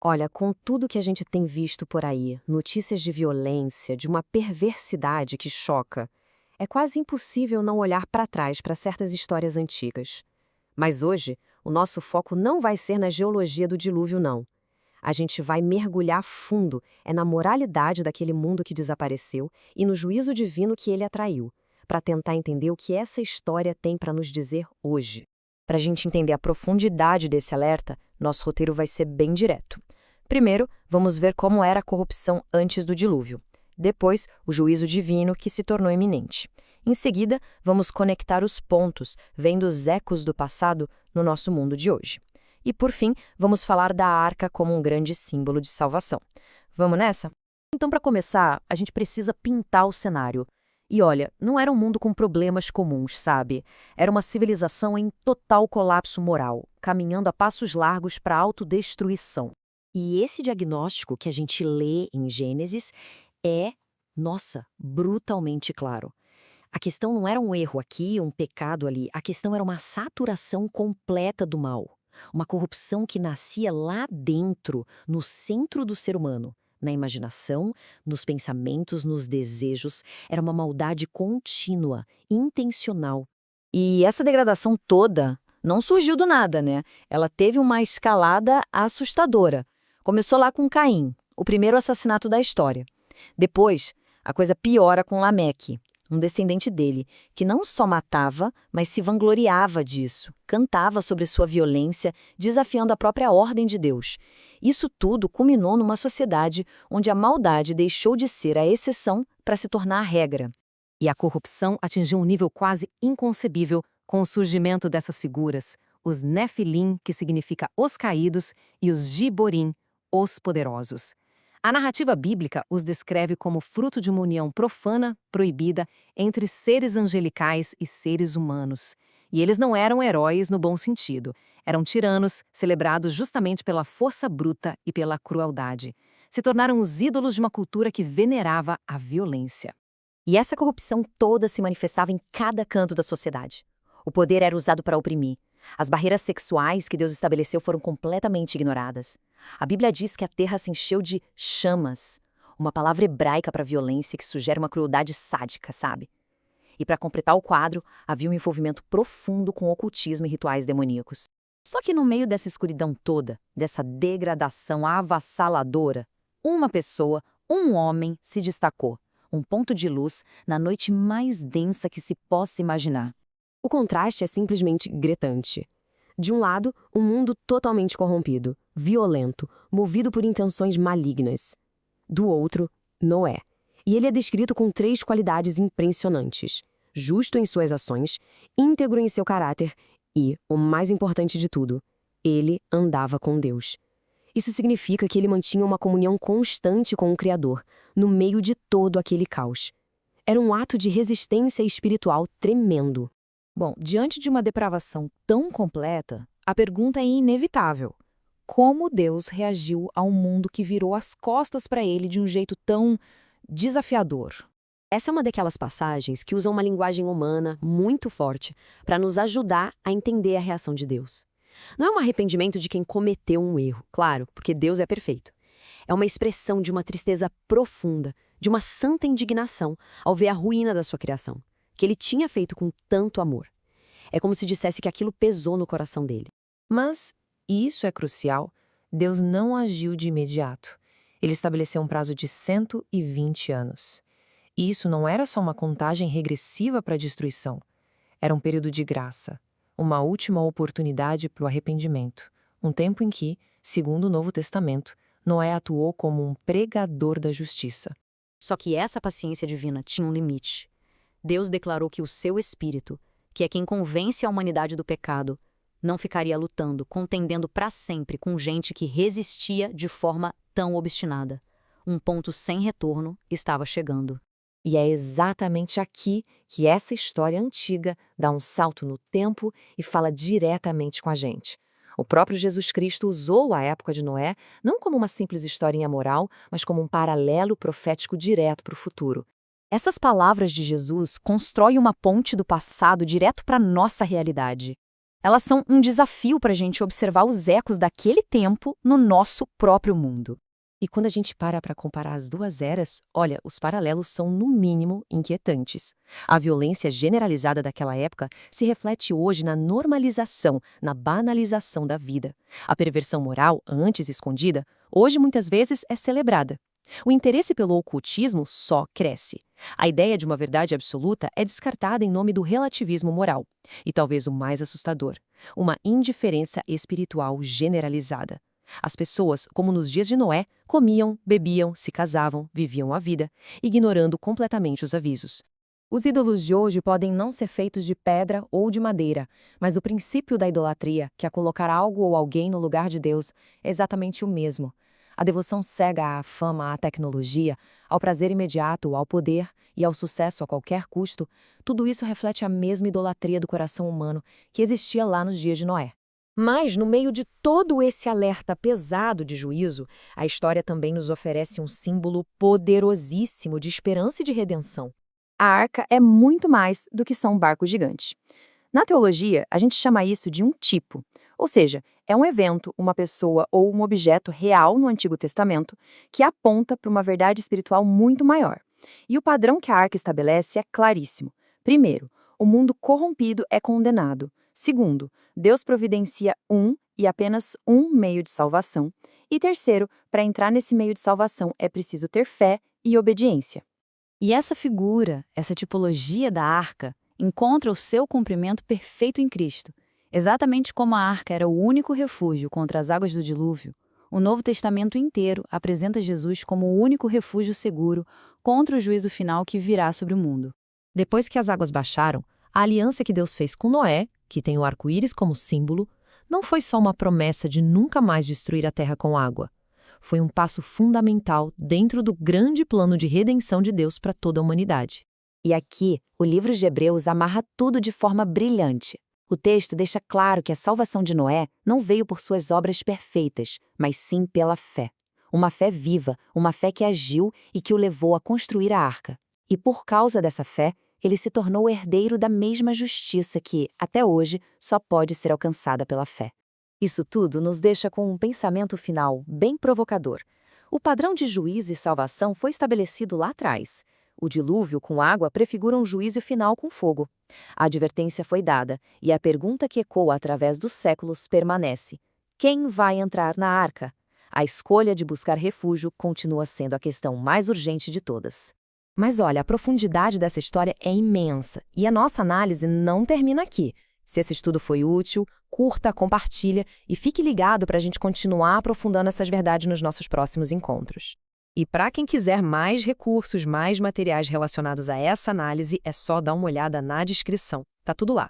Olha, com tudo que a gente tem visto por aí, notícias de violência, de uma perversidade que choca, é quase impossível não olhar para trás para certas histórias antigas. Mas hoje, o nosso foco não vai ser na geologia do dilúvio, não. A gente vai mergulhar fundo na moralidade daquele mundo que desapareceu e no juízo divino que ele atraiu, para tentar entender o que essa história tem para nos dizer hoje. Para a gente entender a profundidade desse alerta, nosso roteiro vai ser bem direto. Primeiro, vamos ver como era a corrupção antes do dilúvio. Depois, o juízo divino que se tornou iminente. Em seguida, vamos conectar os pontos, vendo os ecos do passado no nosso mundo de hoje. E, por fim, vamos falar da arca como um grande símbolo de salvação. Vamos nessa? Então, para começar, a gente precisa pintar o cenário. E olha, não era um mundo com problemas comuns, sabe? Era uma civilização em total colapso moral, caminhando a passos largos para a autodestruição. E esse diagnóstico que a gente lê em Gênesis é, nossa, brutalmente claro. A questão não era um erro aqui, um pecado ali. A questão era uma saturação completa do mal. Uma corrupção que nascia lá dentro, no centro do ser humano. Na imaginação, nos pensamentos, nos desejos. Era uma maldade contínua, intencional. E essa degradação toda não surgiu do nada, né? Ela teve uma escalada assustadora. Começou lá com Caim, o primeiro assassinato da história. Depois, a coisa piora com Lameque, um descendente dele, que não só matava, mas se vangloriava disso, cantava sobre sua violência, desafiando a própria ordem de Deus. Isso tudo culminou numa sociedade onde a maldade deixou de ser a exceção para se tornar a regra. E a corrupção atingiu um nível quase inconcebível com o surgimento dessas figuras, os Nefilim, que significa os caídos, e os Giborim, os poderosos. A narrativa bíblica os descreve como fruto de uma união profana, proibida, entre seres angelicais e seres humanos. E eles não eram heróis no bom sentido. Eram tiranos, celebrados justamente pela força bruta e pela crueldade. Se tornaram os ídolos de uma cultura que venerava a violência. E essa corrupção toda se manifestava em cada canto da sociedade. O poder era usado para oprimir. As barreiras sexuais que Deus estabeleceu foram completamente ignoradas. A Bíblia diz que a terra se encheu de chamas, uma palavra hebraica para violência que sugere uma crueldade sádica, sabe? E para completar o quadro, havia um envolvimento profundo com ocultismo e rituais demoníacos. Só que no meio dessa escuridão toda, dessa degradação avassaladora, uma pessoa, um homem, se destacou. Um ponto de luz na noite mais densa que se possa imaginar. O contraste é simplesmente gritante. De um lado, um mundo totalmente corrompido, violento, movido por intenções malignas. Do outro, Noé. E ele é descrito com 3 qualidades impressionantes: justo em suas ações, íntegro em seu caráter e, o mais importante de tudo, ele andava com Deus. Isso significa que ele mantinha uma comunhão constante com o Criador, no meio de todo aquele caos. Era um ato de resistência espiritual tremendo. Bom, diante de uma depravação tão completa, a pergunta é inevitável. Como Deus reagiu a um mundo que virou as costas para ele de um jeito tão desafiador? Essa é uma daquelas passagens que usam uma linguagem humana muito forte para nos ajudar a entender a reação de Deus. Não é um arrependimento de quem cometeu um erro, claro, porque Deus é perfeito. É uma expressão de uma tristeza profunda, de uma santa indignação ao ver a ruína da sua criação, que ele tinha feito com tanto amor. É como se dissesse que aquilo pesou no coração dele. Mas, e isso é crucial, Deus não agiu de imediato. Ele estabeleceu um prazo de 120 anos. E isso não era só uma contagem regressiva para a destruição. Era um período de graça, uma última oportunidade para o arrependimento. Um tempo em que, segundo o Novo Testamento, Noé atuou como um pregador da justiça. Só que essa paciência divina tinha um limite. Deus declarou que o seu espírito, que é quem convence a humanidade do pecado, não ficaria lutando, contendendo para sempre com gente que resistia de forma tão obstinada. Um ponto sem retorno estava chegando. E é exatamente aqui que essa história antiga dá um salto no tempo e fala diretamente com a gente. O próprio Jesus Cristo usou a época de Noé não como uma simples historinha moral, mas como um paralelo profético direto para o futuro. Essas palavras de Jesus constroem uma ponte do passado direto para a nossa realidade. Elas são um desafio para a gente observar os ecos daquele tempo no nosso próprio mundo. E quando a gente para comparar as duas eras, olha, os paralelos são, no mínimo, inquietantes. A violência generalizada daquela época se reflete hoje na normalização, na banalização da vida. A perversão moral, antes escondida, hoje muitas vezes é celebrada. O interesse pelo ocultismo só cresce. A ideia de uma verdade absoluta é descartada em nome do relativismo moral. E talvez o mais assustador, uma indiferença espiritual generalizada. As pessoas, como nos dias de Noé, comiam, bebiam, se casavam, viviam a vida, ignorando completamente os avisos. Os ídolos de hoje podem não ser feitos de pedra ou de madeira, mas o princípio da idolatria, que é colocar algo ou alguém no lugar de Deus, é exatamente o mesmo. A devoção cega à fama, à tecnologia, ao prazer imediato, ao poder e ao sucesso a qualquer custo, tudo isso reflete a mesma idolatria do coração humano que existia lá nos dias de Noé. Mas, no meio de todo esse alerta pesado de juízo, a história também nos oferece um símbolo poderosíssimo de esperança e de redenção. A arca é muito mais do que só um barco gigante. Na teologia, a gente chama isso de um tipo, ou seja, é um evento, uma pessoa ou um objeto real no Antigo Testamento que aponta para uma verdade espiritual muito maior. E o padrão que a arca estabelece é claríssimo. Primeiro, o mundo corrompido é condenado. Segundo, Deus providencia um e apenas um meio de salvação. E terceiro, para entrar nesse meio de salvação é preciso ter fé e obediência. E essa figura, essa tipologia da arca, encontra o seu cumprimento perfeito em Cristo. Exatamente como a arca era o único refúgio contra as águas do dilúvio, o Novo Testamento inteiro apresenta Jesus como o único refúgio seguro contra o juízo final que virá sobre o mundo. Depois que as águas baixaram, a aliança que Deus fez com Noé, que tem o arco-íris como símbolo, não foi só uma promessa de nunca mais destruir a terra com água. Foi um passo fundamental dentro do grande plano de redenção de Deus para toda a humanidade. E aqui, o livro de Hebreus amarra tudo de forma brilhante. O texto deixa claro que a salvação de Noé não veio por suas obras perfeitas, mas sim pela fé. Uma fé viva, uma fé que agiu e que o levou a construir a arca. E por causa dessa fé, ele se tornou herdeiro da mesma justiça que, até hoje, só pode ser alcançada pela fé. Isso tudo nos deixa com um pensamento final bem provocador. O padrão de juízo e salvação foi estabelecido lá atrás. O dilúvio com água prefigura um juízo final com fogo. A advertência foi dada, e a pergunta que ecoa através dos séculos permanece: quem vai entrar na arca? A escolha de buscar refúgio continua sendo a questão mais urgente de todas. Mas olha, a profundidade dessa história é imensa, e a nossa análise não termina aqui. Se esse estudo foi útil, curta, compartilha e fique ligado para a gente continuar aprofundando essas verdades nos nossos próximos encontros. E para quem quiser mais recursos, mais materiais relacionados a essa análise, é só dar uma olhada na descrição. Tá tudo lá.